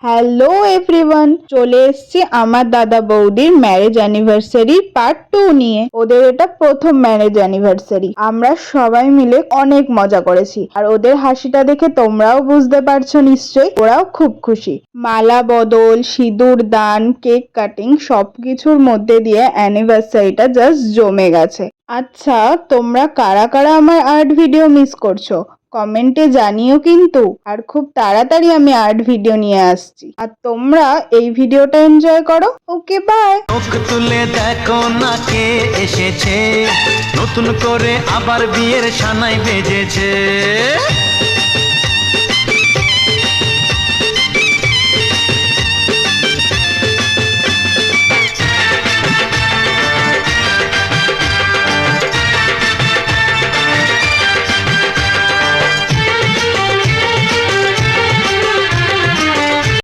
Hello everyone, চলে এসেছি আমার দাদা বৌদির ম্যারেজ অ্যানিভার্সারি পার্ট 2 নিয়ে। ওদের এটা প্রথম ম্যারেজ অ্যানিভার্সারি। আমরা সবাই মিলে অনেক মজা করেছি, আর ওদের হাসিটা দেখে তোমরাও বুঝতে পারছো নিশ্চয়ই ওরাও খুব খুশি। মালা বদল, সিঁদুর দান, কেক কাটিং সবকিছুর মধ্যে দিয়ে অ্যানিভার্সারিটা জাস্ট জমে গেছে। আচ্ছা, তোমরা কারা কারা আমার আর্ট ভিডিও মিস করছো কমেন্টে জানিও কিন্তু। আর খুব তাড়াতাড়ি আমি আর্ট ভিডিও নিয়ে আসছি, আর তোমরা এই ভিডিওটা এনজয় করো। Okay bye. চোখ তুলে দেখো না কে এসেছে, নতুন করে আবার বিয়ের সানাই বেজেছে।